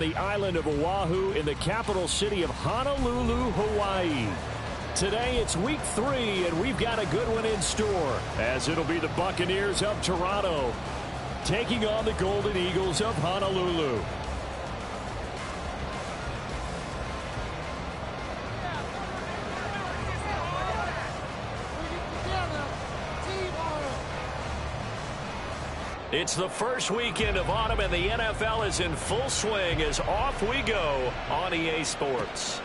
The island of Oahu in the capital city of Honolulu, Hawaii. Today it's week 3, and we've got a good one in store, as it'll be the Buccaneers of Toronto taking on the Golden Eagles of Honolulu. It's the first weekend of autumn, and the NFL is in full swing as off we go on EA Sports.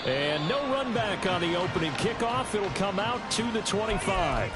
And no run back on the opening kickoff. It'll come out to the 25.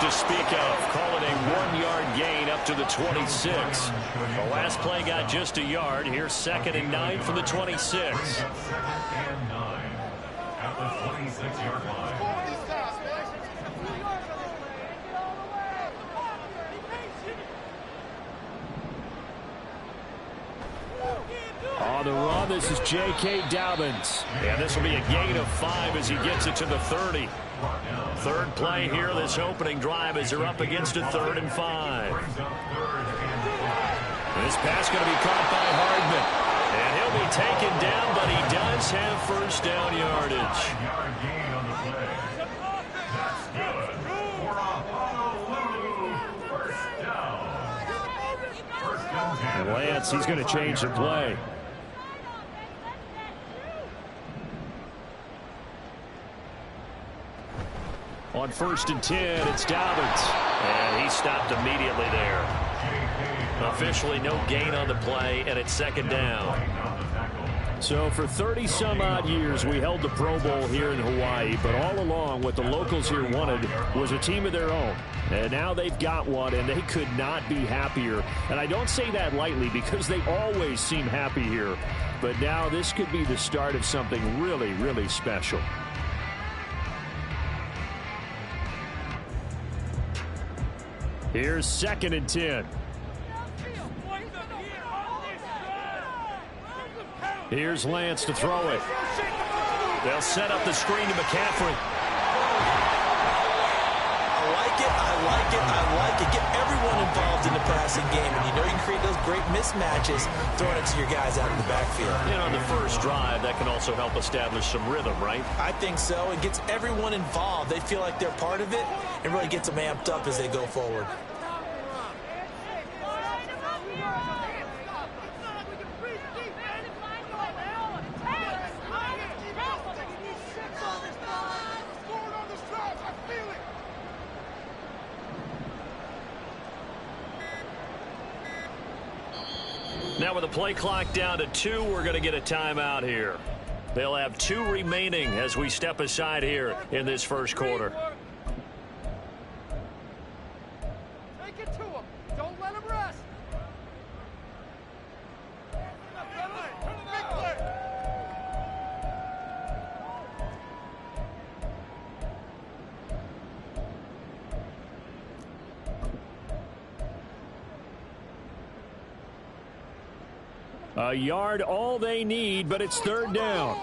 To speak of, call it a 1-yard gain up to the 26. The last play got just a yard. Here's 2nd and 9 from the 26. 2nd and 9 at the 26-yard line. On the run, this is J.K. Dobbins. And this will be a gain of 5 as he gets it to the 30. Third play here, this opening drive, as they're up against a 3rd and 5. This pass going to be caught by Hardman. And he'll be taken down, but he does have first down yardage. And Lance, he's going to change the play. On 1st and 10, it's Dobbins. And he stopped immediately there. Officially no gain on the play, and it's 2nd down. So for 30-some-odd years, we held the Pro Bowl here in Hawaii, but all along what the locals here wanted was a team of their own. And now they've got one, and they could not be happier. And I don't say that lightly because they always seem happy here. But now this could be the start of something really, really special. Here's 2nd and 10. Here's Lance to throw it. They'll set up the screen to McCaffrey. I like it. Get everyone involved in the passing game. And you know you can create those great mismatches throwing it to your guys out in the backfield. And on the first drive, that can also help establish some rhythm, right? I think so. It gets everyone involved. They feel like they're part of it and really gets them amped up as they go forward. Now with the play clock down to 2, we're going to get a timeout here. They'll have 2 remaining as we step aside here in this first quarter. Take it to him. Don't let him rest. A yard all they need, but it's 3rd down.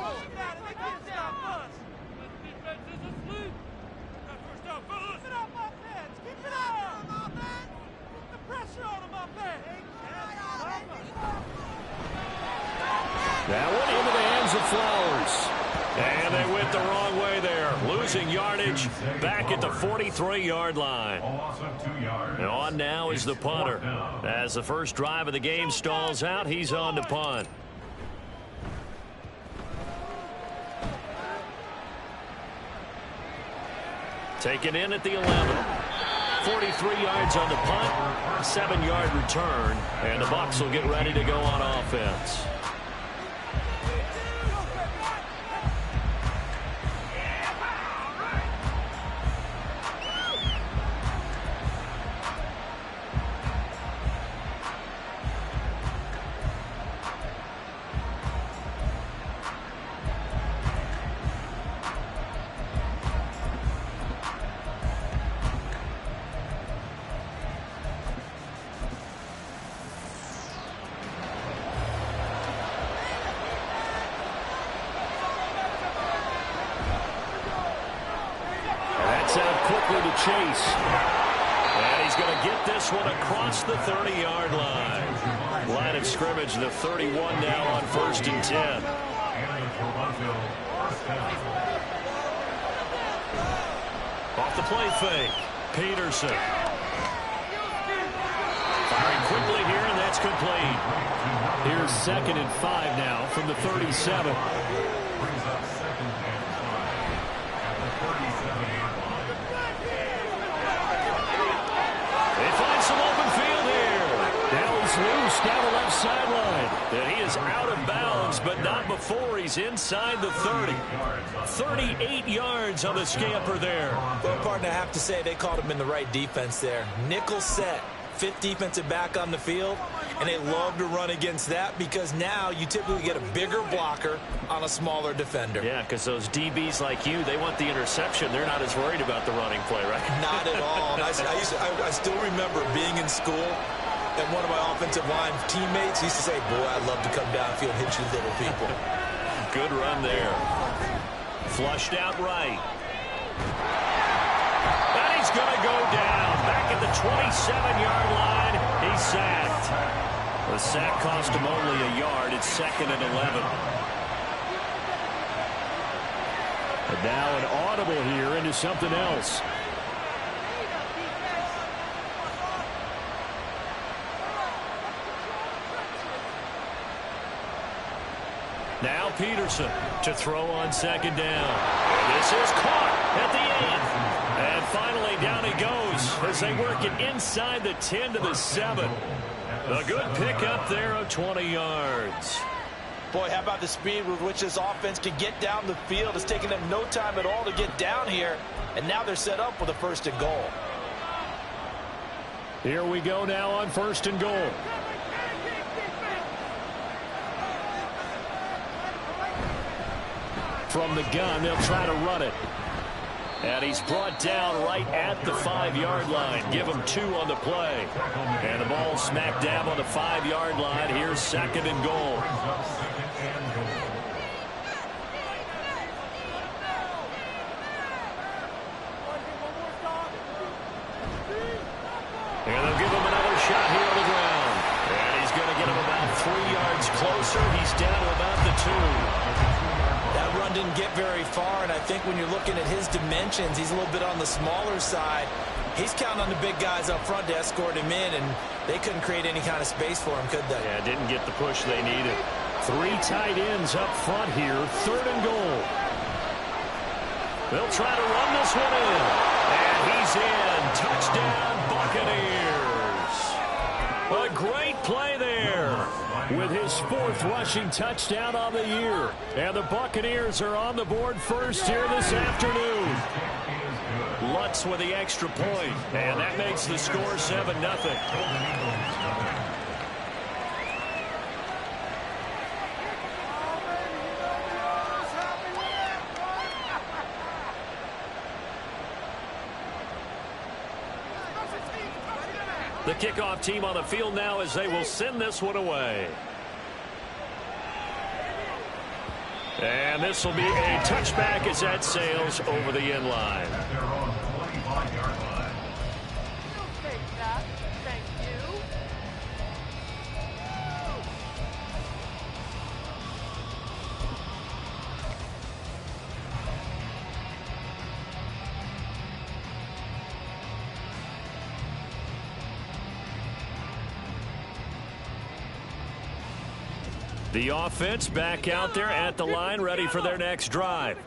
That one into the hands of Flowers. And they went the wrong way there. Losing yardage back at the 43-yard line. And on now is the punter. As the first drive of the game stalls out, he's on to punt. Taken in at the 11. 43 yards on the punt, 7-yard return, and the Bucs will get ready to go on offense. gets out quickly to chase. And he's going to get this one across the 30-yard line. Line of scrimmage, the 31 now on 1st and 10. Off the play fake. Peterson. Firing quickly here, and that's complete. Here's 2nd and 5 now from the 37. They find some open field here. Now he's loose down the left sideline. And he is out of bounds, but not before he's inside the 30. 38 yards on the scamper there. Well, partner, I have to say they called him in the right defense there. Nickel set. 5th defensive back on the field, and they love to run against that because now you typically get a bigger blocker on a smaller defender. Yeah, because those DBs like you, they want the interception. They're not as worried about the running play, right? Not at all. I still remember being in school, and one of my offensive line teammates used to say, boy, I'd love to come downfield and hit you little people. Good run there. Flushed out right. And he's going to go down. Back at the 27-yard line, he's sacked. The sack cost him only a yard. It's 2nd and 11. And now an audible here into something else. Now Peterson to throw on 2nd down. And this is caught at the end. And finally down he goes as they work it inside the 10 to the 7. A good pickup there of 20 yards. Boy, how about the speed with which this offense can get down the field? It's taking them no time at all to get down here. And now they're set up for the 1st and goal. Here we go now on 1st and goal. From the gun, they'll try to run it. And he's brought down right at the 5-yard line. Give him 2 on the play. And the ball smack dab on the 5-yard line. Here's 2nd and goal. And they'll give him another shot here on the ground. And he's going to get him about 3 yards closer. He's down to about the 2. That run didn't get very far, and I think when you're looking at his dimensions, he's a little bit on the smaller side. He's counting on the big guys up front to escort him in, and they couldn't create any kind of space for him, could they? Yeah, didn't get the push they needed. 3 tight ends up front here, 3rd and goal. They'll try to run this one in, and he's in. Touchdown, Buccaneers. A great play there with his 4th rushing touchdown on the year. And the Buccaneers are on the board first here this afternoon. Lutz with the extra point, and that makes the score 7-0. The kickoff team on the field now as they will send this one away. And this will be a touchback as that sails over the end line. The offense back out there at the line, ready for their next drive.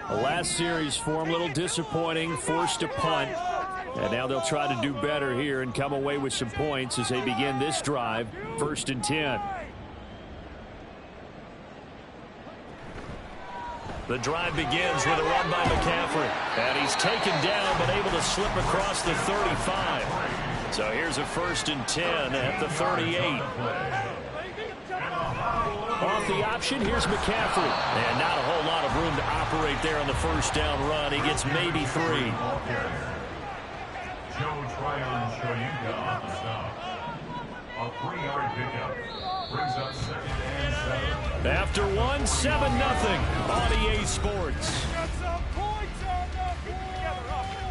The last series for them, a little disappointing, forced a punt. And now they'll try to do better here and come away with some points as they begin this drive, 1st and 10. The drive begins with a run by McCaffrey. And he's taken down but able to slip across the 35. So here's a 1st and 10 at the 38. Off the option, here's McCaffrey. And not a whole lot of room to operate there on the 1st down run. He gets maybe 3. Joe Tryon-Shoyinka on the stop. A 3-yard pickup brings up 2nd and 7. After 1, 7-0 on EA Sports. Got some points on the board.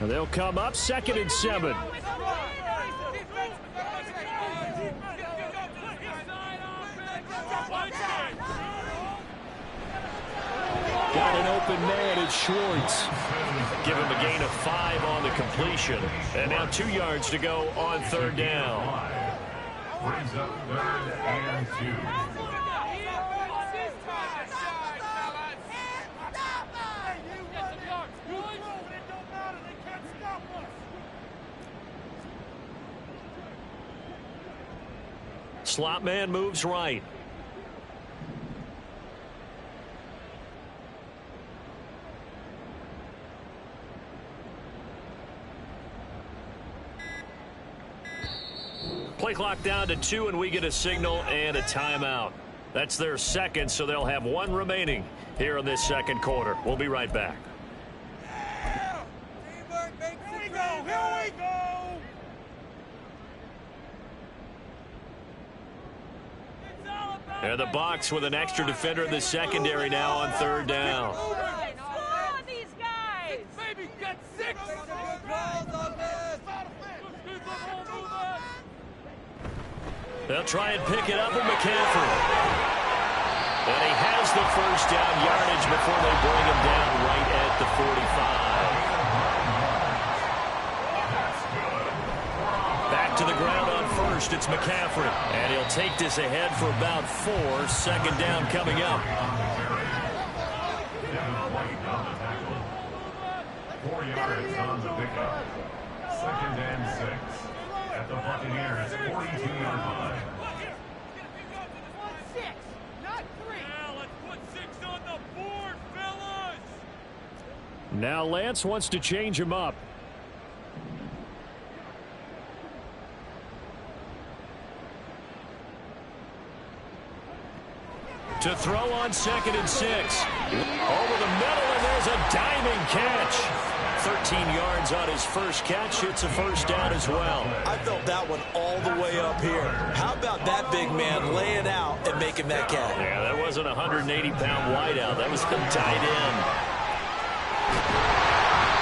They'll come up 2nd and 7. Got an open man, it's Schwartz. Give him a gain of 5 on the completion. And now 2 yards to go on 3rd down. Brings up 3rd and 2. Slot man moves right. Play clock down to 2, and we get a signal and a timeout. That's their 2nd, so they'll have 1 remaining here in this 2nd quarter. We'll be right back. Here we go! And the Bucks with an extra defender in the secondary now on 3rd down. These guys! Baby, get 6! They'll try and pick it up with McCaffrey. And he has the 1st down yardage before they bring him down right at the 45. Back to the ground on 1st, it's McCaffrey. And he'll take this ahead for about 4. 2nd down coming up. 4 yards on the pickup. 2nd and 6. At the Buccaneers 42-yard line. Now Lance wants to change him up. To throw on 2nd and 6. Over the middle, and there's a diving catch. 13 yards on his 1st catch. It's a 1st down as well. I felt that one all the way up here. How about that big man laying out and making that catch? Yeah, that wasn't a 180-pound wideout. That was him tight end.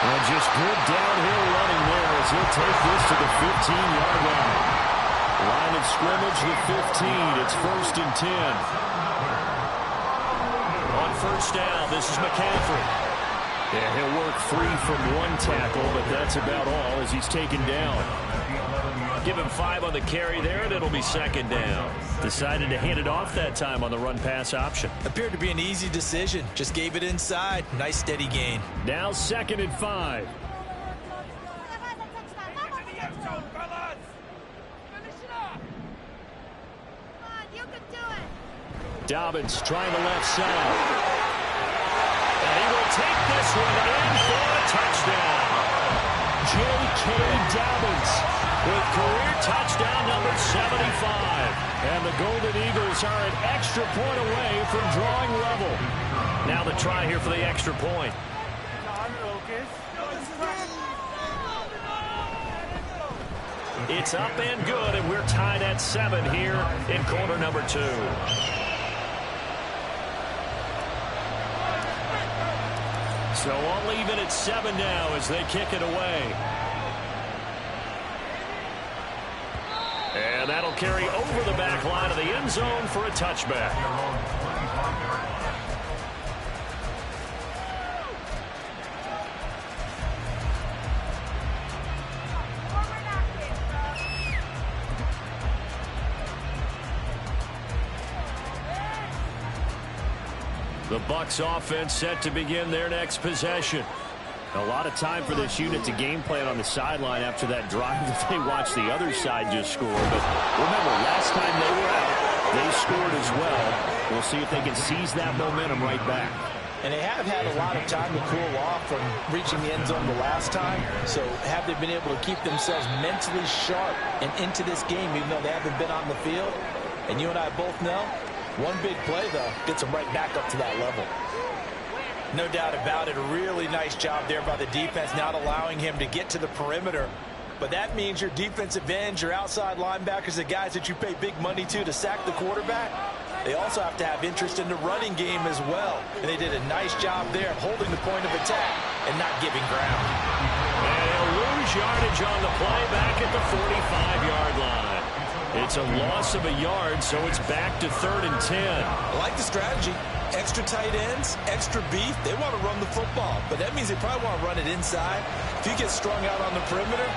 And just good downhill running there as he'll take this to the 15-yard line. Line of scrimmage, the 15. It's 1st and 10. On 1st down, this is McCaffrey. Yeah, he'll work free from 1 tackle, but that's about all as he's taken down. Give him 5 on the carry there, and it'll be 2nd down. Decided to hand it off that time on the run-pass option. Appeared to be an easy decision. Just gave it inside. Nice steady gain. Now 2nd and 5. Dobbins trying the left side. And he will take this one in for a touchdown. J.K. Dobbins with career touchdown number 75. And the Golden Eagles are an extra point away from drawing level. Now the try here for the extra point. It's up and good, and we're tied at 7 here in quarter number 2. So I'll leave it at 7 now as they kick it away. And that'll carry over the back line of the end zone for a touchback. The Bucks offense set to begin their next possession. A lot of time for this unit to game plan on the sideline after that drive that they watched the other side just score. But remember, last time they were out, they scored as well. We'll see if they can seize that momentum right back. And they have had a lot of time to cool off from reaching the end zone the last time. So have they been able to keep themselves mentally sharp and into this game, even though they haven't been on the field? And you and I both know, one big play, though, gets them right back up to that level. No doubt about it. A really nice job there by the defense, not allowing him to get to the perimeter. But that means your defensive ends, your outside linebackers, the guys that you pay big money to sack the quarterback, they also have to have interest in the running game as well. And they did a nice job there of holding the point of attack and not giving ground. And lose yardage on the play back at the 45-yard line. It's a loss of a yard, so it's back to 3rd and 10. I like the strategy. Extra tight ends, extra beef. They want to run the football, but that means they probably want to run it inside. If you get strung out on the perimeter,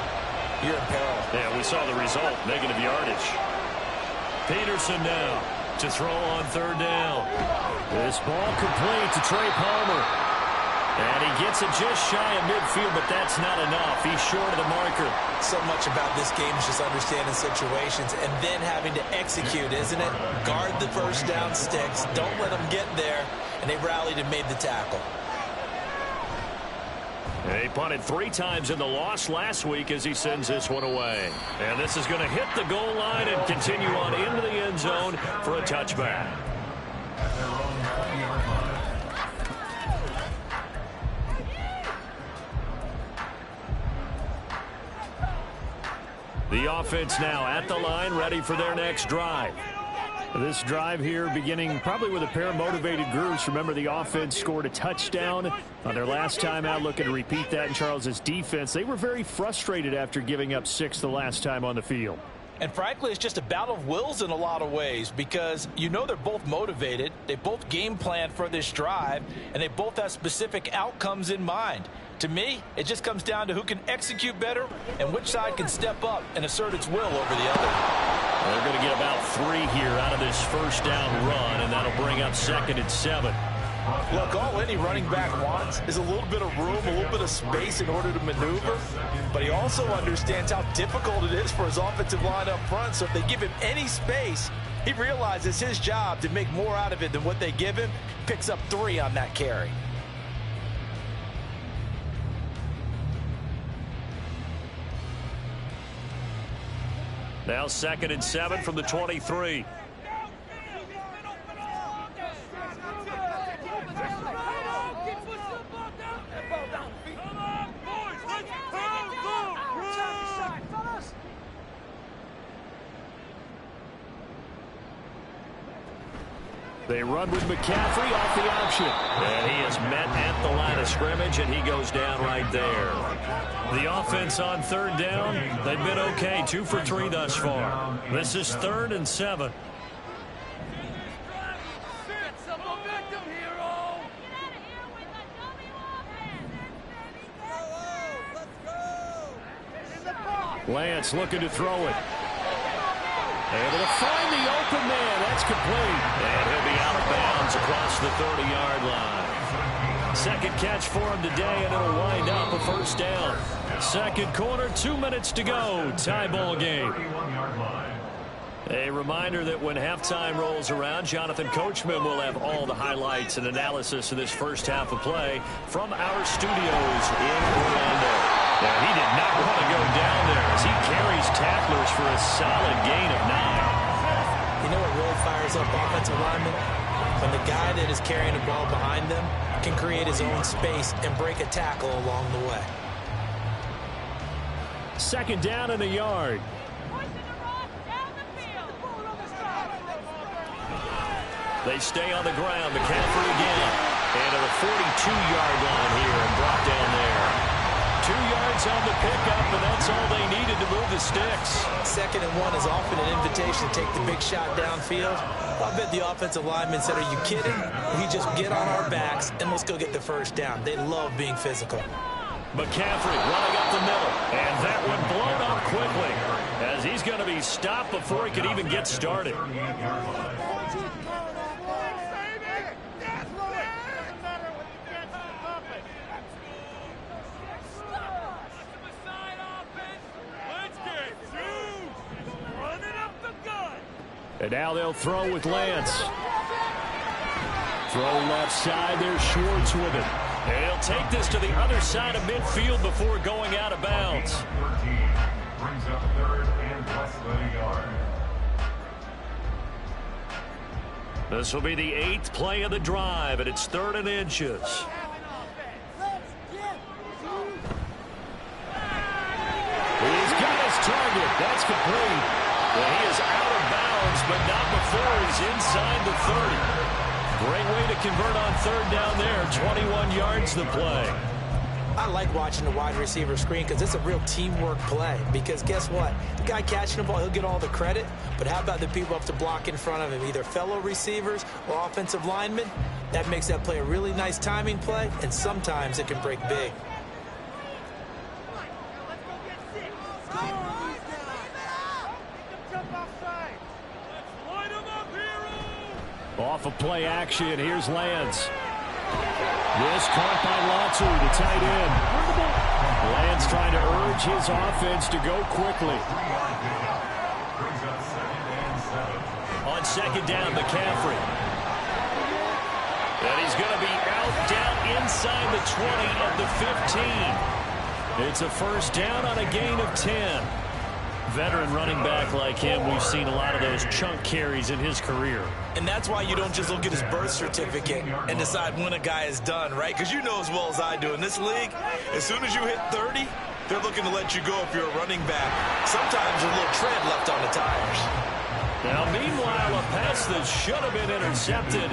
you're in peril. Yeah, we saw the result, negative yardage. Peterson now to throw on 3rd down. This ball complete to Trey Palmer. And he gets it just shy of midfield, but that's not enough. He's short of the marker. So much about this game is just understanding situations and then having to execute, isn't it? Guard the first down sticks. Don't let them get there. And they rallied and made the tackle. He punted 3 times in the loss last week as he sends this one away. And this is going to hit the goal line and continue on into the end zone for a touchback. The offense now at the line, ready for their next drive. This drive here beginning probably with a pair of motivated groups. Remember, the offense scored a touchdown on their last time out, looking to repeat that in Charles's defense. They were very frustrated after giving up 6 the last time on the field. And frankly, it's just a battle of wills in a lot of ways because you know they're both motivated. They both game planned for this drive, and they both have specific outcomes in mind. To me, it just comes down to who can execute better and which side can step up and assert its will over the other. They're going to get about 3 here out of this first down run, and that'll bring up 2nd and 7. Look, all any running back wants is a little bit of room, a little bit of space in order to maneuver, but he also understands how difficult it is for his offensive line up front, so if they give him any space, he realizes his job to make more out of it than what they give him, picks up 3 on that carry. Now 2nd and 7 from the 23. They run with McCaffrey off the option. And he is met at the line of scrimmage, and he goes down right there. The offense on 3rd down, they've been okay. 2 for 3 thus far. This is 3rd and 7. Lance looking to throw it. Able to find the open man. That's complete. And he'll be out of bounds across the 30-yard line. 2nd catch for him today, and it'll wind up a 1st down. 2nd quarter, 2 minutes to go. Tie ball game. A reminder that when halftime rolls around, Jonathan Coachman will have all the highlights and analysis of this first half of play from our studios in Orlando. Now, he did not want to go down there as he carries tacklers for a solid gain of 9. You know what really fires up offensive linemen? When the guy that is carrying the ball behind them can create his own space and break a tackle along the way. 2nd down and a yard. They stay on the ground. McCaffrey again. And to the 42-yard line here and brought down there. 2 yards on the pickup, and that's all they needed to move the sticks. 2nd and 1 is often an invitation to take the big shot downfield. I bet the offensive linemen said, are you kidding? We just get on our backs and let's go get the 1st down. They love being physical. McCaffrey running up the middle, and that one blown up quickly as he's going to be stopped before he could even get started. And now they'll throw with Lance. Throw left side. There's Schwartz with it. And he'll take this to the other side of midfield before going out of bounds. Brings up 3rd and less than a yard. This will be the 8th play of the drive, and it's 3rd and inches. He's got his target. That's complete. Well, he is out of bounds, but not before he's inside the 30. Great way to convert on 3rd down there. 21 yards the play. I like watching the wide receiver screen because it's a real teamwork play. Because guess what? The guy catching the ball, he'll get all the credit. But how about the people up to block in front of him, either fellow receivers or offensive linemen? That makes that play a really nice timing play, and sometimes it can break big. Off of play action, here's Lance. This caught by Latu, the tight end. Lance trying to urge his offense to go quickly. On second down, McCaffrey. And he's going to be out down inside the 20 of the 15. It's a first down on a gain of 10. Veteran running back like him, we've seen a lot of those chunk carries in his career. And that's why you don't just look at his birth certificate and decide when a guy is done, right? Because you know as well as I do, in this league, as soon as you hit 30, they're looking to let you go if you're a running back. Sometimes there's a little tread left on the tires. Now, meanwhile, a pass that should have been intercepted,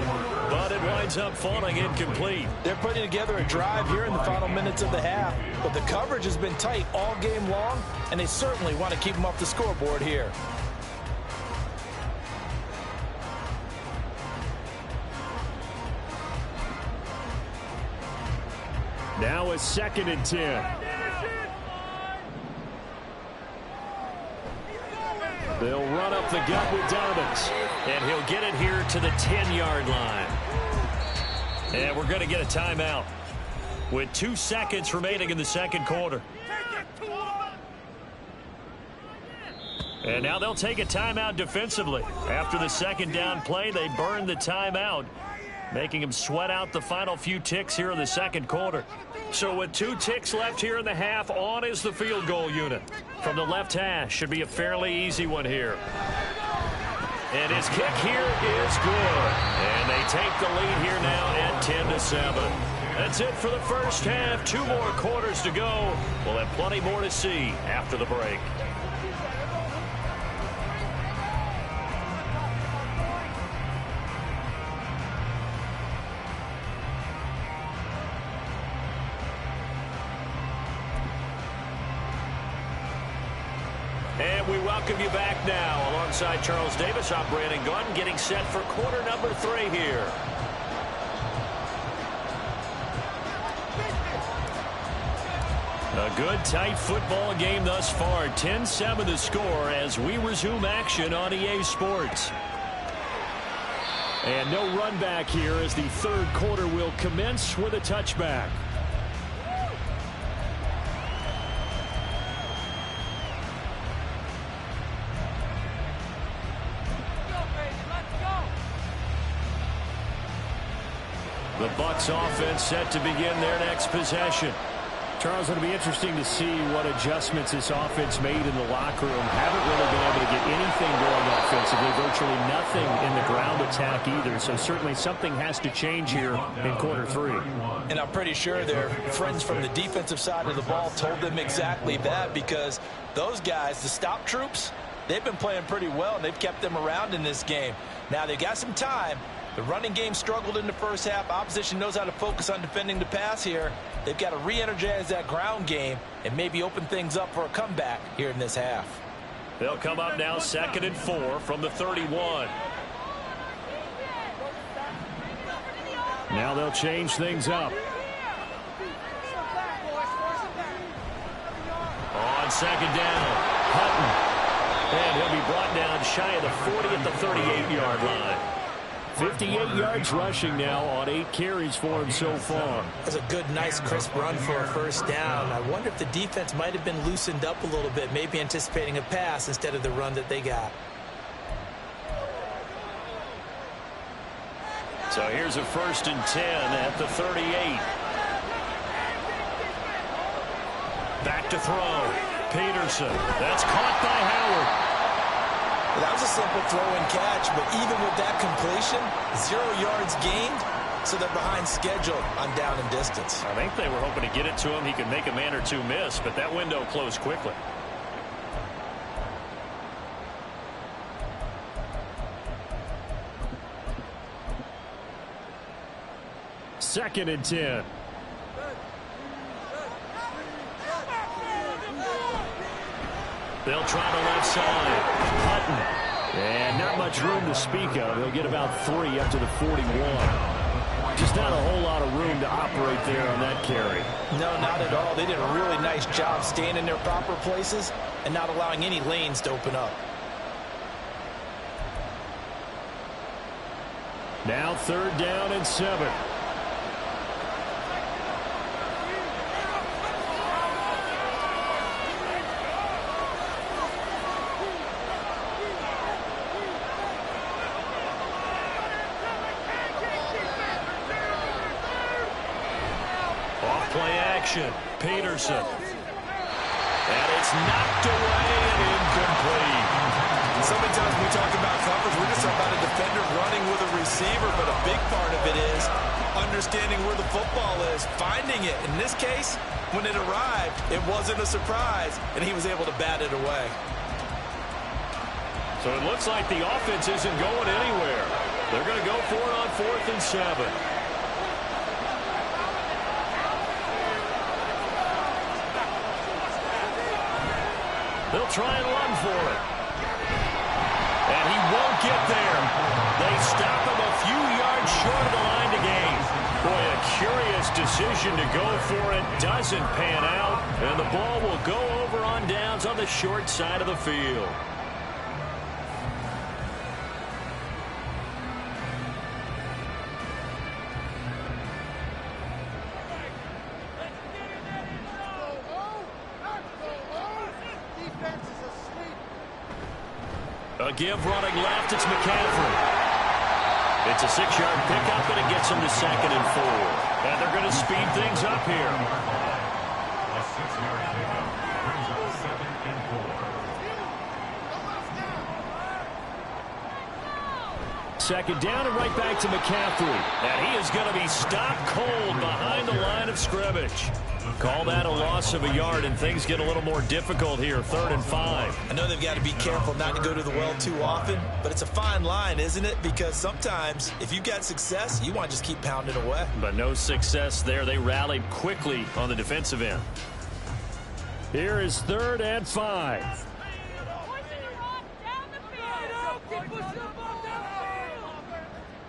but it winds up falling incomplete. They're putting together a drive here in the final minutes of the half, but the coverage has been tight all game long, and they certainly want to keep them off the scoreboard here. Now a 2nd and 10. They'll run up the gut with Dobbins. And he'll get it here to the 10-yard line. And we're going to get a timeout with 2 seconds remaining in the second quarter. And now they'll take a timeout defensively. After the second down play, they burn the timeout, making them sweat out the final few ticks here in the second quarter. So with 2 ticks left here in the half, on is the field goal unit. From the left hash, should be a fairly easy one here. And his kick here is good. And they take the lead here now at 10-7. That's it for the first half. 2 more quarters to go. We'll have plenty more to see after the break. And we welcome you back now. Alongside Charles Davis, I'm Brandon Gordon, getting set for quarter number 3 here. A good, tight football game thus far. 10-7 the score as we resume action on EA Sports. And no run back here as the third quarter will commence with a touchback. The Bucks offense set to begin their next possession. Charles, it'll be interesting to see what adjustments this offense made in the locker room. Haven't really been able to get anything going offensively. Virtually nothing in the ground attack either. So certainly something has to change here in quarter 3. And I'm pretty sure their friends from the defensive side of the ball told them exactly that, because those guys, the stop troops, they've been playing pretty well, and they've kept them around in this game. Now they've got some time. The running game struggled in the first half. Opposition knows how to focus on defending the pass here. They've got to re-energize that ground game and maybe open things up for a comeback here in this half. They'll come up now 2nd and 4 from the 31. Now they'll change things up. On 2nd down, Hutton. And he'll be brought down shy of the 40 at the 38-yard line. 58 yards rushing now on 8 carries for him so far. That's a good, nice, crisp run for a first down. I wonder if the defense might have been loosened up a little bit, maybe anticipating a pass instead of the run that they got. So here's a 1st and 10 at the 38. Back to throw. Peterson. That's caught by Howard. That was a simple throw and catch, but even with that completion, 0 yards gained, so they're behind schedule on down and distance. I think they were hoping to get it to him. He could make a man or two miss, but that window closed quickly. Second and 10. They'll try the left side. Hutton. And not much room to speak of. He'll get about 3 up to the 41. Just not a whole lot of room to operate there on that carry. No, not at all. They did a really nice job staying in their proper places and not allowing any lanes to open up. Now 3rd down and 7. Off-play action. Peterson. And it's knocked away and incomplete. So many times we talk about coverage, we're just talking about a defender running with a receiver, but a big part of it is understanding where the football is, finding it. In this case, when it arrived, it wasn't a surprise, and he was able to bat it away. So it looks like the offense isn't going anywhere. They're going to go for it on 4th and 7. They'll try and run for it. And he won't get there. They stop him a few yards short of the line to gain. Boy, a curious decision to go for it. Doesn't pan out. And the ball will go over on downs on the short side of the field. A give running left, it's McCaffrey. It's a 6-yard pickup, and it gets him to 2nd and 4. And they're going to speed things up here. A 6-yard pickup brings up 2nd and 4. 2nd down and right back to McCaffrey. And he is going to be stopped cold behind the line of scrimmage. Call that a loss of a yard, and things get a little more difficult here. 3rd and 5. I know they've got to be careful not to go to the well too often, but it's a fine line, isn't it? Because sometimes if you've got success, you want to just keep pounding away. But no success there. They rallied quickly on the defensive end. Here is 3rd and 5.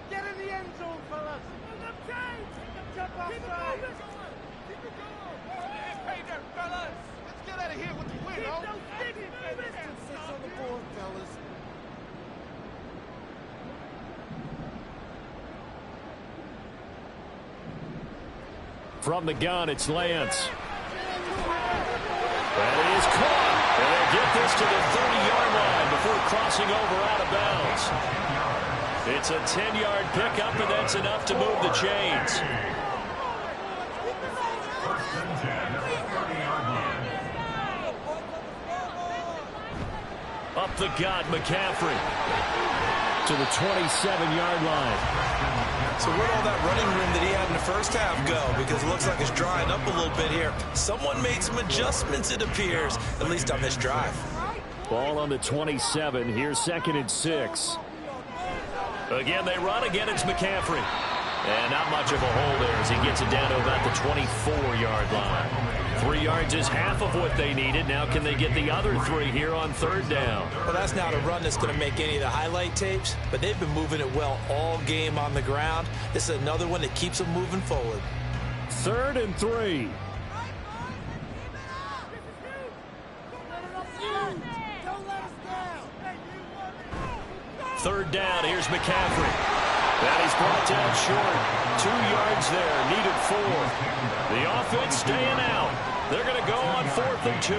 Get in the end zone, fellas. Jump offside. Hey there, fellas. Let's get out of here with the win, oh. Six on the board, fellas. From the gun, it's Lance. That is caught. And they'll get this to the 30-yard line before crossing over out of bounds. It's a 10-yard pickup, and that's enough to move the chains. Up the gut, McCaffrey to the 27-yard line. So where'd all that running room that he had in the first half go? Because it looks like it's drying up a little bit here. Someone made some adjustments, it appears, at least on this drive. Ball on the 27. Here's 2nd and 6. Again, they run. Again, it's McCaffrey. And not much of a hole there as he gets it down to about the 24-yard line. 3 yards is half of what they needed. Now can they get the other 3 here on 3rd down? Well, that's not a run that's going to make any of the highlight tapes, but they've been moving it well all game on the ground. This is another one that keeps them moving forward. 3rd and 3. Third down, here's McCaffrey. And he's brought down short. 2 yards there, needed 4. The offense staying out. They're going to go on 4th and 2.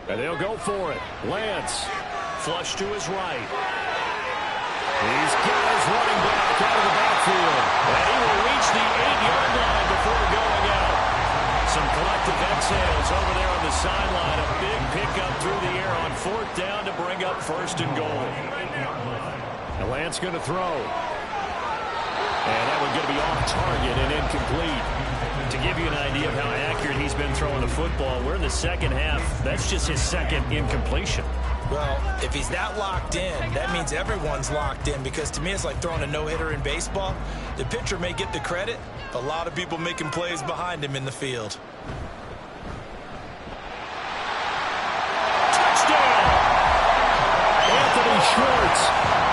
And they'll go for it. Lance, flush to his right. He's got his running back out of the backfield. And he will reach the 8-yard line before going out. Some collective exhales over there on the sideline. A big pickup through the air on 4th down to bring up 1st and goal. And Lance going to throw. target and incomplete. To give you an idea of how accurate he's been throwing the football, we're in the second half. That's just his second incompletion. Well, if he's that locked in, that means everyone's locked in, because to me it's like throwing a no-hitter in baseball. The pitcher may get the credit, but a lot of people making plays behind him in the field. Touchdown! Anthony Schwartz,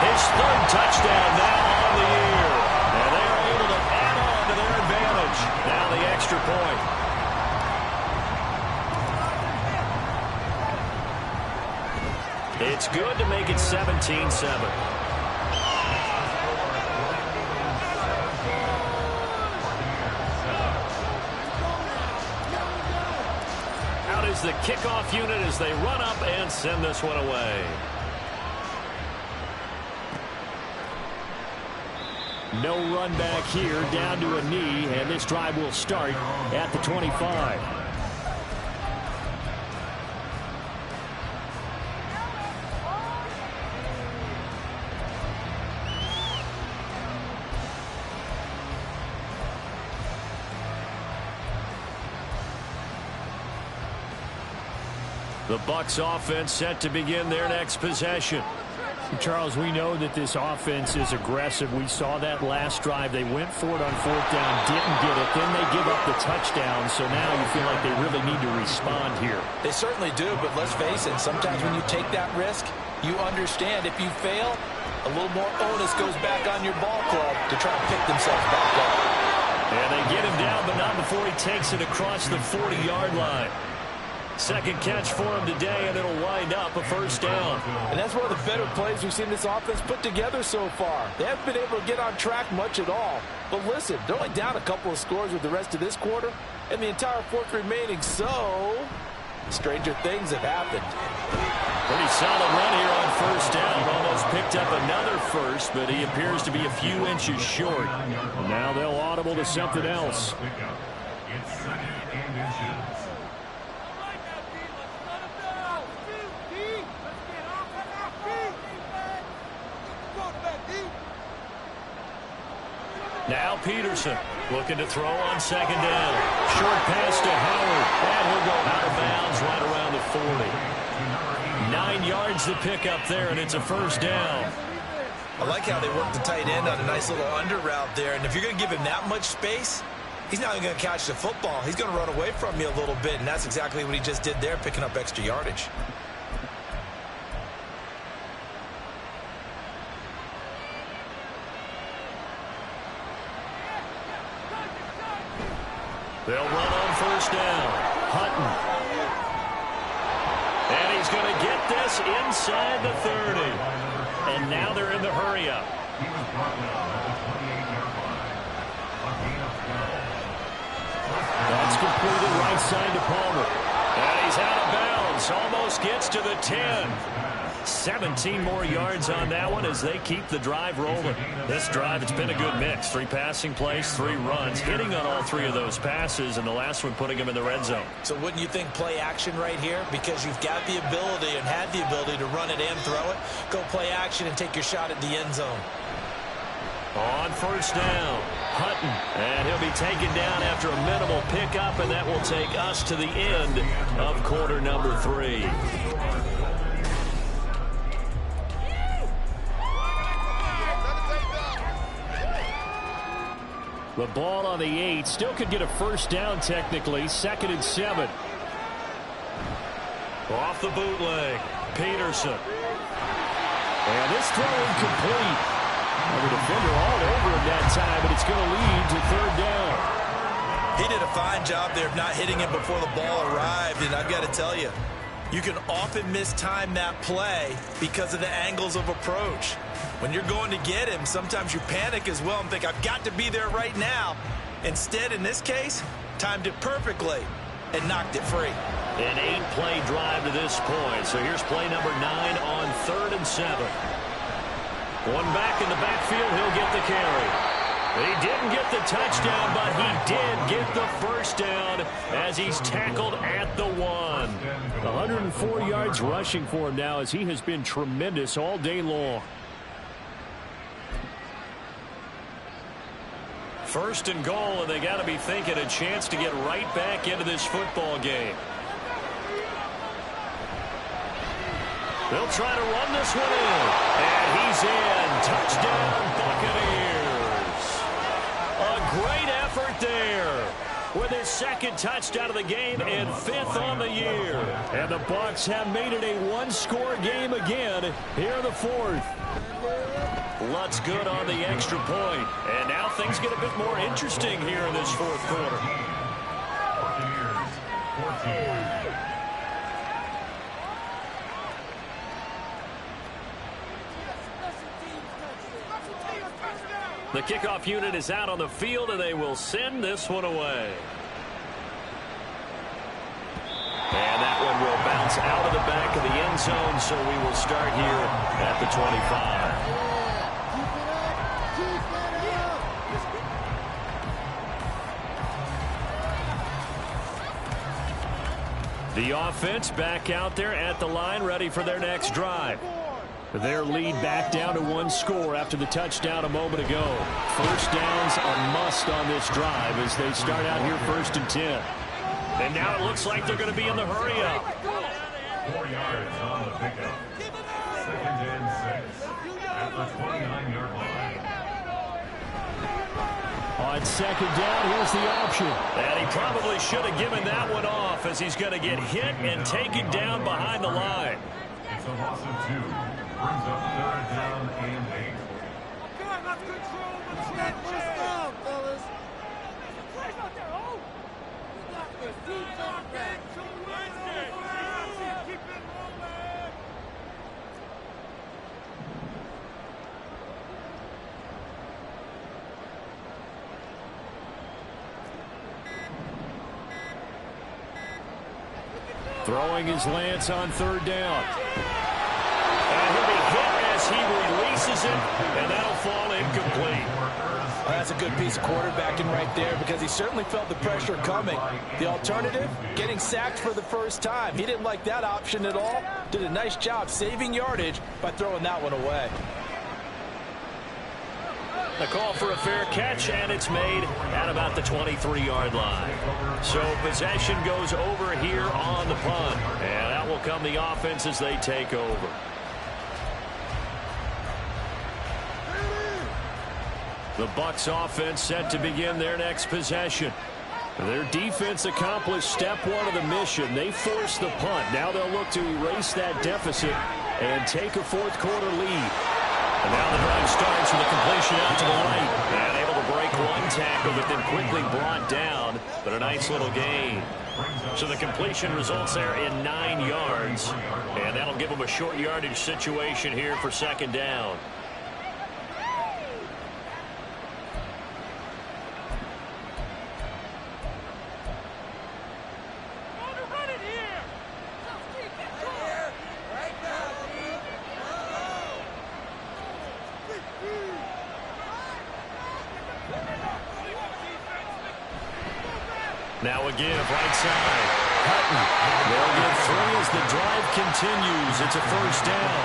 his third touchdown now on the year. And they are able to add on to their advantage. Now the extra point. It's good to make it 17-7. Out is the kickoff unit as they run up and send this one away. No run back here, down to a knee, and this drive will start at the 25. The Bucks offense set to begin their next possession. Charles, we know that this offense is aggressive. We saw that last drive. They went for it on fourth down, didn't get it. Then they give up the touchdown, so now you feel like they really need to respond here. They certainly do, but let's face it, sometimes when you take that risk, you understand if you fail, a little more onus goes back on your ball club to try and pick themselves back up. And they get him down, but not before he takes it across the 40-yard line. Second catch for him today, and it'll wind up a first down. And that's one of the better plays we've seen this offense put together so far. They haven't been able to get on track much at all. But listen, they're only down a couple of scores with the rest of this quarter, and the entire fourth remaining, so stranger things have happened. Pretty solid run here on first down. Almost picked up another first, but he appears to be a few inches short. Now they'll audible to something else. It's second and inches. Now Peterson looking to throw on second down. Short pass to Howard. And he'll go out of bounds right around the 40. 9 yards to pick up there, and it's a first down. I like how they work the tight end on a nice little under route there. And if you're going to give him that much space, he's not going to catch the football. He's going to run away from you a little bit, and that's exactly what he just did there, picking up extra yardage. They'll run on first down. Hutton. And he's going to get this inside the 30. And now they're in the hurry-up. He was brought down at the 28-yard line. A gain of 12. That's completed right side to Palmer. And he's out of bounds. Almost gets to the 10. 17 more yards on that one as they keep the drive rolling. This drive, it's been a good mix. 3 passing plays, 3 runs, hitting on all 3 of those passes, and the last one putting him in the red zone. So wouldn't you think play action right here? Because you've got the ability and had the ability to run it and throw it. Go play action and take your shot at the end zone. On first down, Hutton. And he'll be taken down after a minimal pickup, and that will take us to the end of quarter number 3. The ball on the 8. Still could get a first down technically. 2nd and 7. Off the bootleg. Peterson. And this throw incomplete. The defender all over him that time, but it's going to lead to 3rd down. He did a fine job there of not hitting him before the ball arrived, and I've got to tell you, you can often mistime that play because of the angles of approach. When you're going to get him, sometimes you panic as well and think, I've got to be there right now. Instead, in this case, timed it perfectly and knocked it free. An 8-play drive to this point. So here's play number 9 on 3rd and 7. One back in the backfield, he'll get the carry. He didn't get the touchdown, but he did get the first down as he's tackled at the 1. 104 yards rushing for him now as he has been tremendous all day long. First and goal, and they got to be thinking a chance to get right back into this football game. They'll try to run this one in. And he's in. Touchdown, Buccaneers. A great effort there with his second touchdown of the game and 5th on the year. And the Bucs have made it a one-score game again here in the 4th. Lutz good on the extra point. And now things get a bit more interesting here in this 4th quarter. Buccaneers 14. The kickoff unit is out on the field, and they will send this one away. And that one will bounce out of the back of the end zone, so we will start here at the 25. The offense back out there at the line, ready for their next drive. Their lead back down to 1 score after the touchdown a moment ago. First down's a must on this drive as they start out here 1st and 10. And now it looks like they're going to be in the hurry-up. 4 yards on the pickup. 2nd and 6 at the 29-yard line. On 2nd down, here's the option. And he probably should have given that one off as he's going to get hit and taken down behind the line. It's a loss of 2. Brings up 3rd down and 8. God, let's control the trenches. First down, fellas. There's out there, oh! You got this. Keep on back. Keep it rolling. Throwing his Lance on 3rd down. And he'll be hit as he releases it, and that'll fall incomplete. That's a good piece of quarterbacking right there because he certainly felt the pressure coming. The alternative, getting sacked for the first time. He didn't like that option at all. Did a nice job saving yardage by throwing that one away. The call for a fair catch, and it's made at about the 23-yard line. So possession goes over here on the punt, and that will come the offense as they take over. The Bucs offense set to begin their next possession. Their defense accomplished step 1 of the mission. They forced the punt. Now they'll look to erase that deficit and take a 4th quarter lead. And now the drive starts with a completion out to the right. And able to break 1 tackle, but then quickly brought down. But a nice little gain. So the completion results there in 9 yards. And that'll give them a short yardage situation here for 2nd down. Now a give, right side. Hutton. They'll get 3 as the drive continues. It's a 1st down.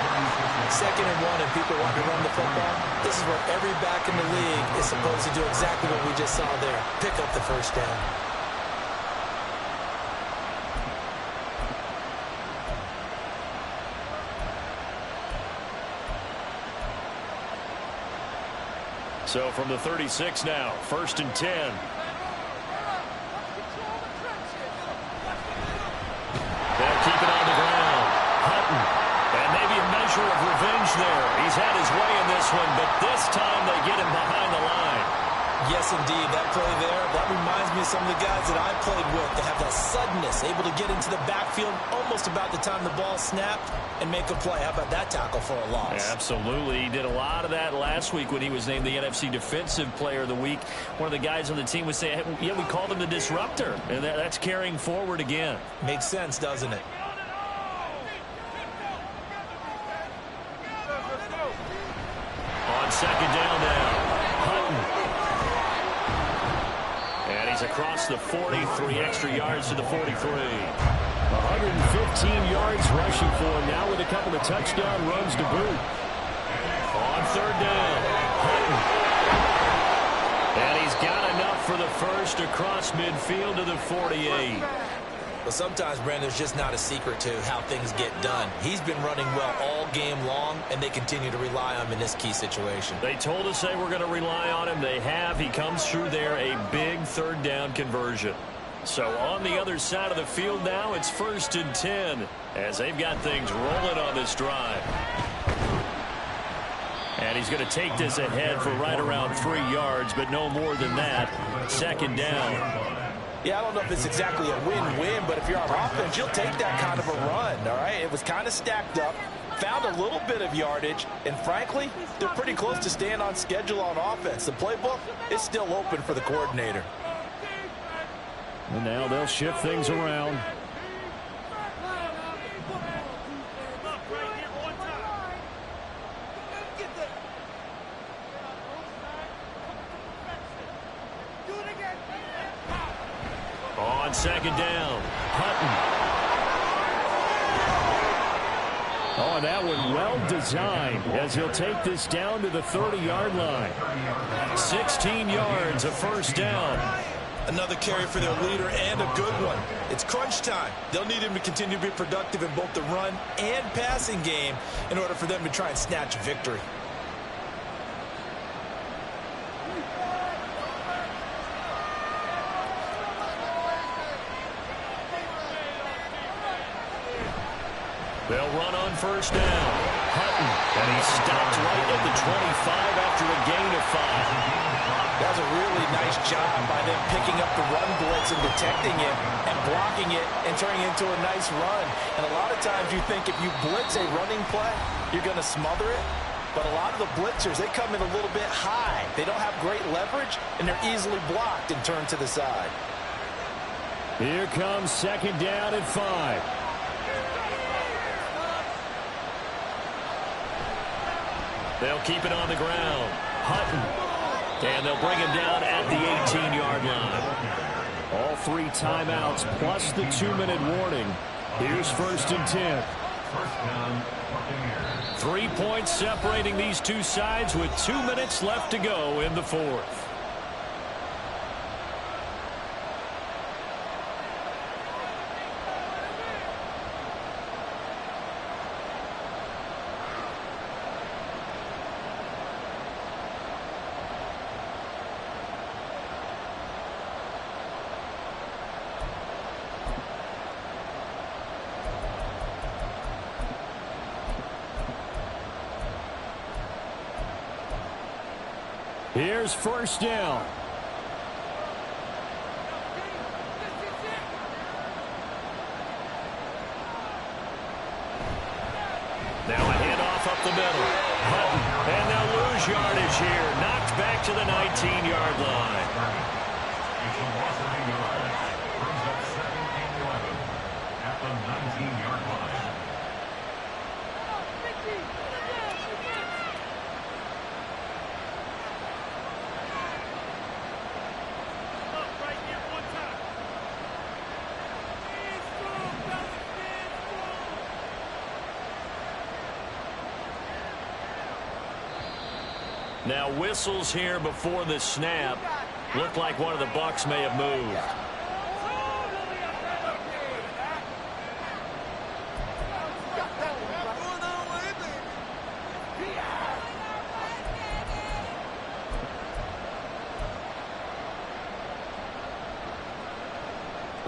2nd and 1 and people want to run the football. This is where every back in the league is supposed to do exactly what we just saw there. Pick up the 1st down. So from the 36 now, 1st and 10. They'll keep it on the ground. Hutton. And maybe a measure of revenge there. He's had his way in this one, but this time they get him behind the line. Yes, indeed. That play there, that reminds me of some of the guys that I played with that have that suddenness, able to get into the backfield almost about the time the ball snapped and make a play. How about that tackle for a loss? Absolutely. He did a lot of that last week when he was named the NFC Defensive Player of the Week. One of the guys on the team was saying, hey, yeah, we called him the disruptor. And that's carrying forward again. Makes sense, doesn't it? On 2nd down now, Hutton. And he's across the 40, 3 extra yards to the 43. 115 yards rushing for him now with a couple of touchdown runs to boot. On 3rd down, Hutton. And he's got for the first across midfield to the 48. Well, sometimes, Brandon, there's just not a secret to how things get done. He's been running well all game long, and they continue to rely on him in this key situation. They told us they were going to rely on him. They have. He comes through there, a big third down conversion. So on the other side of the field now, it's 1st and 10 as they've got things rolling on this drive. And he's going to take this ahead for right around 3 yards, but no more than that. 2nd down. Yeah, I don't know if it's exactly a win-win, but if you're on offense, you'll take that kind of a run, all right? It was kind of stacked up, found a little bit of yardage, and frankly, they're pretty close to staying on schedule on offense. The playbook is still open for the coordinator. And now they'll shift things around. On 2nd down, Hutton. Oh, that one well designed as he'll take this down to the 30-yard line. 16 yards, a 1st down. Another carry for their leader and a good one. It's crunch time. They'll need him to continue to be productive in both the run and passing game in order for them to try and snatch a victory. They'll run on 1st down. Hutton, and he stopped right at the 25 after a gain of 5. That was a really nice job by them picking up the run blitz and detecting it and blocking it and turning it into a nice run. And a lot of times you think if you blitz a running play, you're going to smother it. But a lot of the blitzers, they come in a little bit high. They don't have great leverage, and they're easily blocked and turned to the side. Here comes 2nd down and 5. They'll keep it on the ground. Hutton. And they'll bring him down at the 18-yard line. All 3 timeouts plus the 2-minute warning. Here's 1st and 10. 3 points separating these two sides with 2 minutes left to go in the 4th. Here's 1st down. Now a handoff up the middle. Hutton, and they'll lose yardage here. Knocked back to the 19-yard line. It's a loss of 8 yards. Brings up 2nd and 11 at the 19-yard line. Now whistles here before the snap. Looked like one of the Bucks may have moved.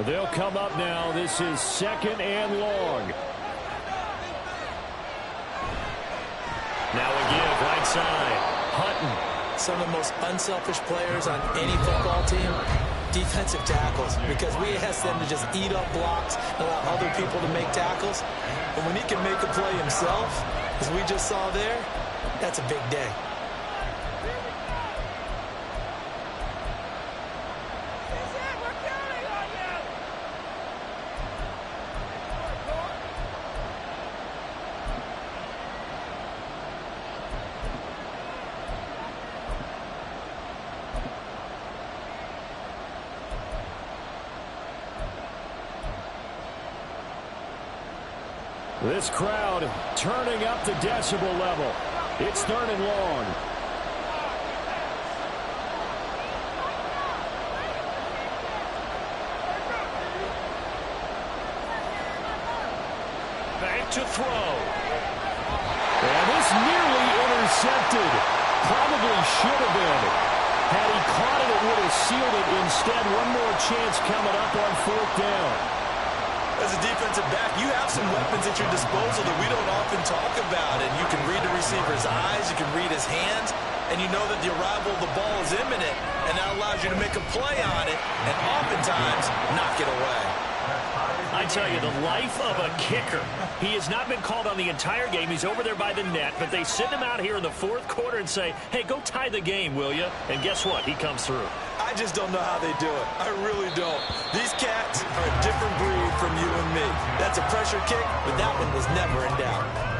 They'll come up now. This is 2nd and long. Now a give right side. Hutton. Some of the most unselfish players on any football team, defensive tackles, because we ask them to just eat up blocks and allow other people to make tackles. But when he can make a play himself, as we just saw there, that's a big day. This crowd turning up the decibel level. It's 3rd and long. to throw. And this nearly intercepted. Probably should have been. Had he caught it, it would have sealed it. Instead, one more chance coming up on 4th down. As a defensive back, you have some weapons at your disposal that we don't often talk about. And you can read the receiver's eyes, you can read his hands, and you know that the arrival of the ball is imminent, and that allows you to make a play on it and oftentimes knock it away. I tell you, the life of a kicker. He has not been called on the entire game. He's over there by the net, but they send him out here in the 4th quarter and say, hey, go tie the game, will you? And guess what? He comes through. I just don't know how they do it. I really don't. These cats are a different breed from you and me. That's a pressure kick, but that one was never in doubt.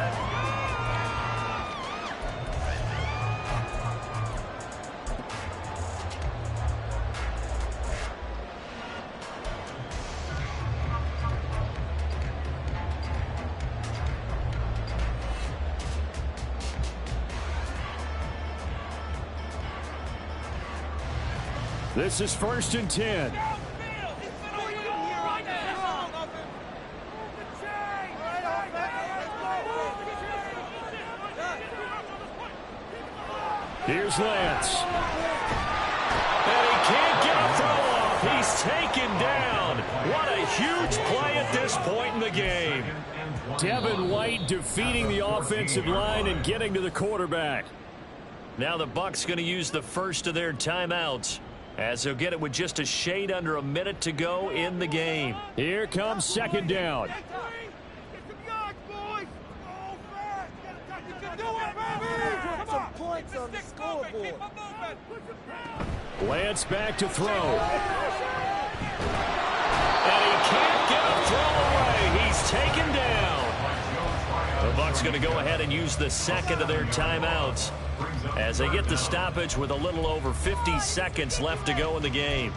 This is 1st and 10. Here's Lance. And he can't get a throw off. He's taken down. What a huge play at this point in the game. Devin White defeating the offensive line and getting to the quarterback. Now the Bucks going to use the first of their timeouts, as they'll get it with just a shade under a minute to go in the game. Here comes 2nd down. Lance back to throw. And he can't get a throw away. He's taken down. The Bucks going to go ahead and use the second of their timeouts as they get the stoppage with a little over 50 seconds left to go in the game.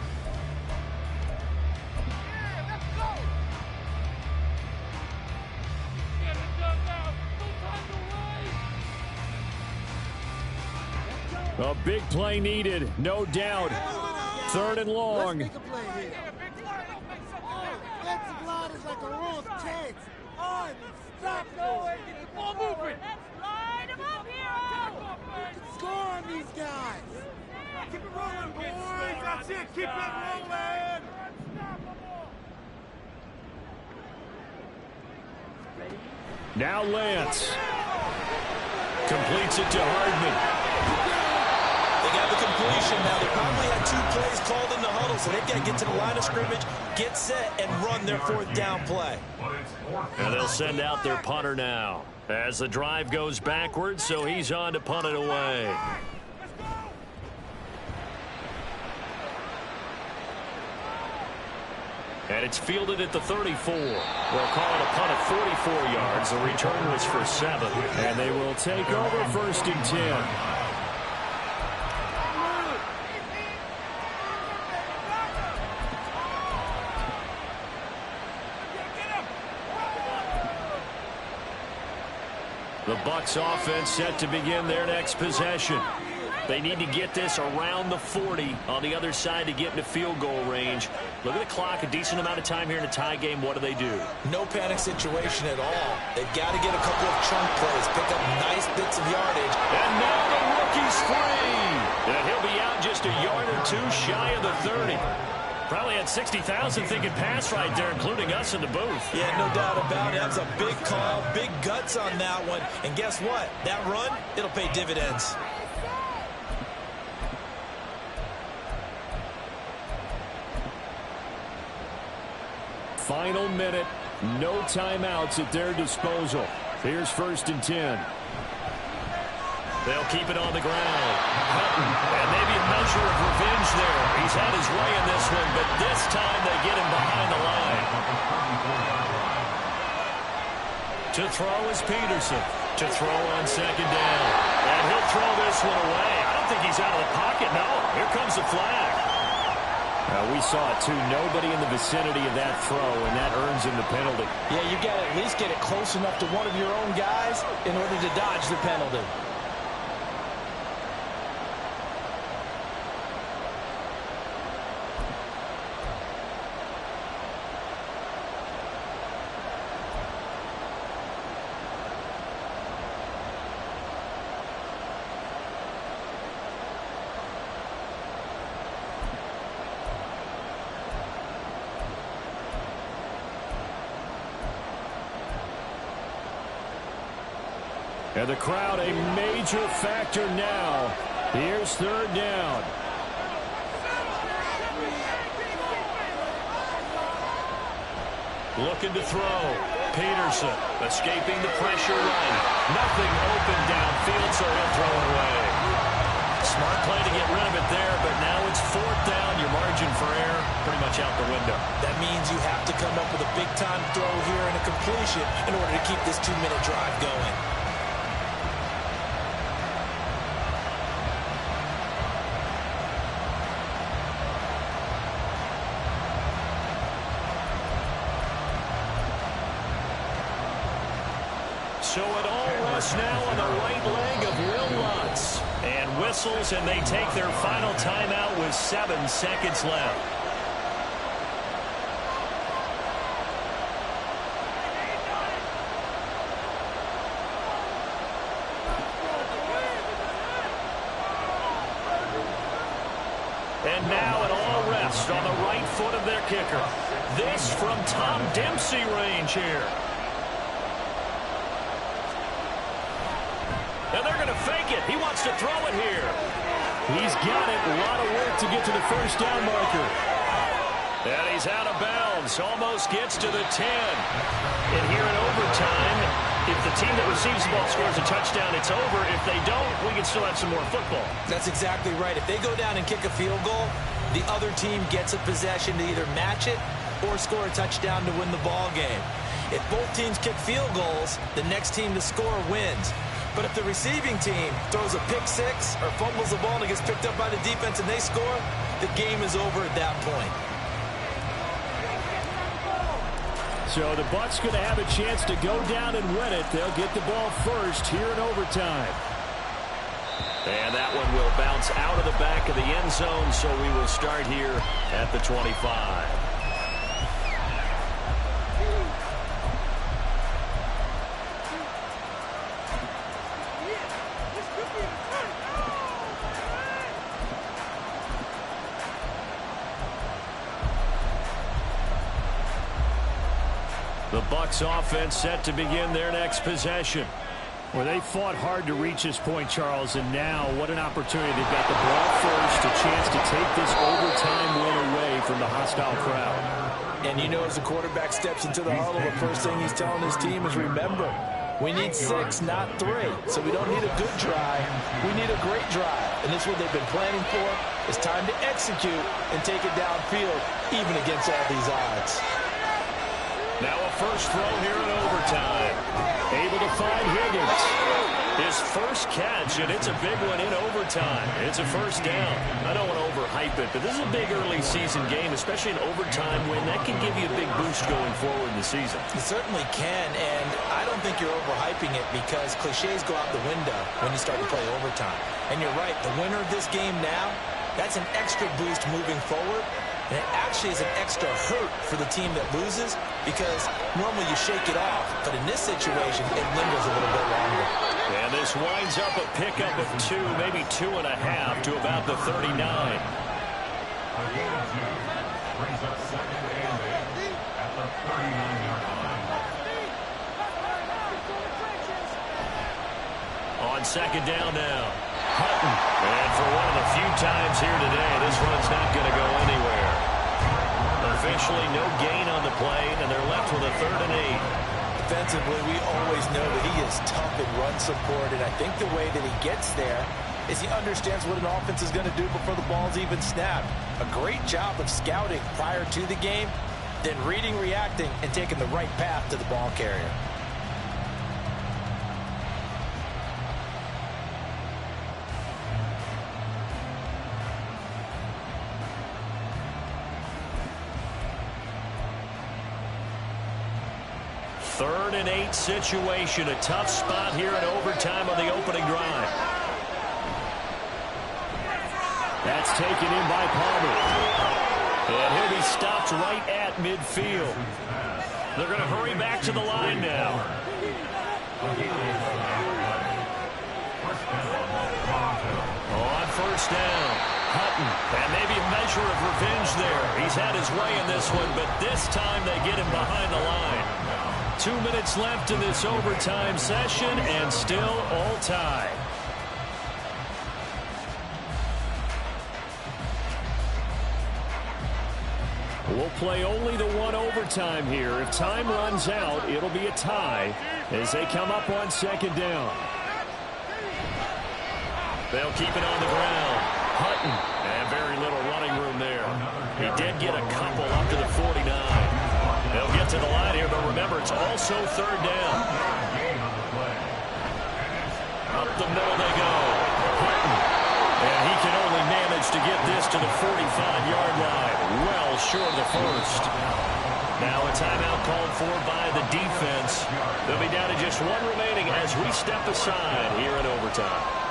A big play needed, no doubt. 3rd and long. Let's make a play here. Defensive line is like a row of tanks. Unstoppable. Get the ball moving. Line him up, hero! You can score on these guys. Keep it rolling, boys. That's it. Keep it rolling. Now Lance. Completes it to Hardman. They got the completion. Now, they probably had 2 plays called in the huddle, so they've got to get to the line of scrimmage, get set, and run their 4th down play. And they'll send out their punter now as the drive goes backwards, so he's on to punt it away. And it's fielded at the 34. They'll call it a punt of 44 yards. The return was for 7. And they will take over 1st and 10. The Bucks offense set to begin their next possession. They need to get this around the 40 on the other side to get into field goal range. Look at the clock, a decent amount of time here in a tie game. What do? No panic situation at all. They've got to get a couple of chunk plays, pick up nice bits of yardage. And now the rookie's free. And he'll be out just a yard or 2 shy of the 30. Probably had 60,000 thinking pass right there, including us in the booth. Yeah, no doubt about it. That's a big call, big guts on that one. And guess what? That run, it'll pay dividends. Final minute, no timeouts at their disposal. Here's 1st and 10. They'll keep it on the ground. And maybe a measure of revenge there. He's had his way in this one, but this time they get him behind the line. To throw is Peterson. To throw on 2nd down. And he'll throw this one away. I don't think he's out of the pocket. No, here comes the flag. We saw it too. Nobody in the vicinity of that throw, and that earns him the penalty. Yeah, you got to at least get it close enough to one of your own guys in order to dodge the penalty. And the crowd a major factor now. Here's third down. Looking to throw. Peterson escaping the pressure right. Nothing open downfield, so he'll throw it away. Smart play to get rid of it there, but now it's fourth down. Your margin for error pretty much out the window. That means you have to come up with a big-time throw here and a completion in order to keep this 2-minute drive going. So it all rests now on the right leg of Will Lutz. And whistles, and they take their final timeout with 7 seconds left. And now it all rests on the right foot of their kicker. This from Tom Dempsey range here. And they're going to fake it. He wants to throw it here. He's got it. A lot of work to get to the first down marker. And he's out of bounds. Almost gets to the 10. And here in overtime, if the team that receives the ball scores a touchdown, it's over. If they don't, we can still have some more football. That's exactly right. If they go down and kick a field goal, the other team gets a possession to either match it or score a touchdown to win the ball game. If both teams kick field goals, the next team to score wins. But if the receiving team throws a pick six or fumbles the ball and it gets picked up by the defense and they score, the game is over at that point. So the Bucks going to have a chance to go down and win it. They'll get the ball first here in overtime. And that one will bounce out of the back of the end zone, so we will start here at the 25. The Bucks offense set to begin their next possession. Well, they fought hard to reach this point, Charles, and now what an opportunity. They've got the ball first, a chance to take this overtime win away from the hostile crowd. And you know, as the quarterback steps into the huddle, the first thing he's telling his team is, remember, we need 6, not 3. So we don't need a good drive. We need a great drive. And this is what they've been planning for. It's time to execute and take it downfield, even against all these odds. Now a first throw here in overtime. Able to find Higgins. His first catch, and it's a big one in overtime. It's a first down. I don't want to overhype it, but this is a big early season game, especially an overtime win. That can give you a big boost going forward in the season. It certainly can, and I don't think you're overhyping it because cliches go out the window when you start to play overtime. And you're right, the winner of this game now, that's an extra boost moving forward. And it actually is an extra hurt for the team that loses because normally you shake it off. But in this situation, it lingers a little bit longer. And this winds up a pickup of 2, maybe 2.5 to about the 39. Brings up second and 8 at the 39-yard line. On second down now. Hutton. And for one of the few times here today, this run's not going to go anywhere. Officially no gain on the play, and they're left with a 3rd and 8. Defensively, we always know that he is tough in run support, and I think the way that he gets there is he understands what an offense is going to do before the ball's even snapped. A great job of scouting prior to the game, then reading, reacting, and taking the right path to the ball carrier. Third and 8 situation. A tough spot here in overtime on the opening drive. That's taken in by Palmer. And he'll be stopped right at midfield. They're going to hurry back to the line now. On first down, Hutton. And maybe a measure of revenge there. He's had his way in this one, but this time they get him behind the line. 2 minutes left in this overtime session, and still all tied. We'll play only the one overtime here. If time runs out, it'll be a tie as they come up on second down. They'll keep it on the ground. Hutton, and very little running room there. He did get a couple up to the 49. They'll get to the line here, but remember, it's also third down. Up the middle they go. Hutton, and he can only manage to get this to the 45-yard line. Well short of the first. Now a timeout called for by the defense. They'll be down to just one remaining as we step aside here in overtime.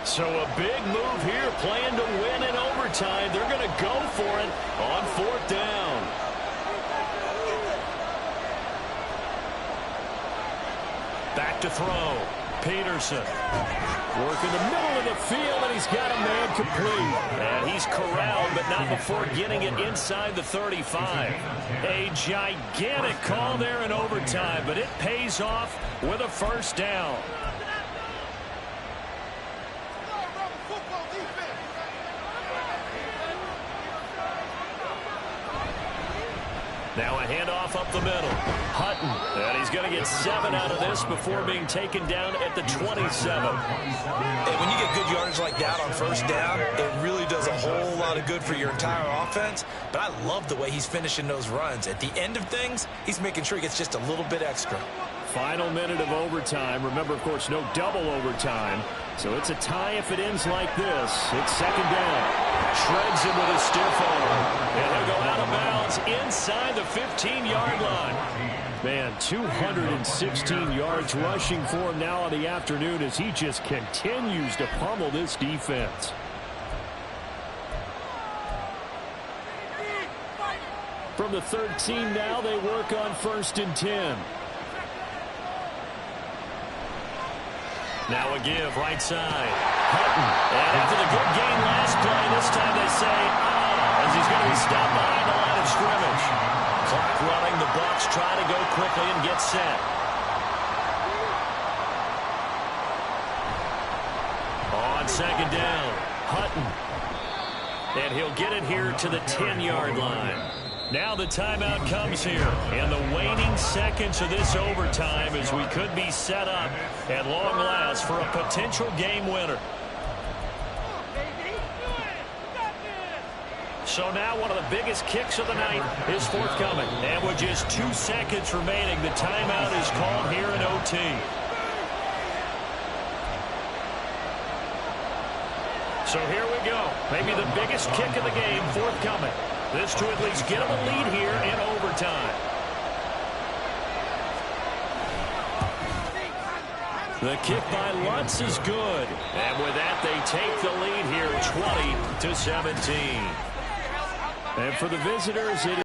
So a big move here, playing to win in overtime. They're going to go for it on fourth down. Back to throw. Peterson. Working the middle of the field, and he's got a man complete. And he's corralled, but not before getting it inside the 35. A gigantic call there in overtime, but it pays off with a first down. Now a handoff up the middle. Hutton, and he's going to get 7 out of this before being taken down at the 27. Hey, when you get good yardage like that on first down, it really does a whole lot of good for your entire offense. But I love the way he's finishing those runs. At the end of things, he's making sure he gets just a little bit extra. Final minute of overtime. Remember, of course, no double overtime. So it's a tie if it ends like this. It's second down. Shreds him with a stiff arm. And he'll go out of bounds inside the 15-yard line. Man, 216 yards rushing for him now in the afternoon as he just continues to pummel this defense. From the 13 now, they work on 1st and 10. Now a give, right side. Hutton. And after the good gain last play, this time they say, as he's going to be stopped behind the line of scrimmage. Clock running, the Bucks try to go quickly and get set. On second down, Hutton. And he'll get it here to the 10-yard line. Now the timeout comes here, and the waning seconds of this overtime as we could be set up at long last for a potential game winner. So now one of the biggest kicks of the night is forthcoming. And with just 2 seconds remaining, the timeout is called here in OT. So here we go. Maybe the biggest kick of the game forthcoming. This to at least get them a lead here in overtime. The kick by Lutz is good. And with that, they take the lead here 20-17. And for the visitors, it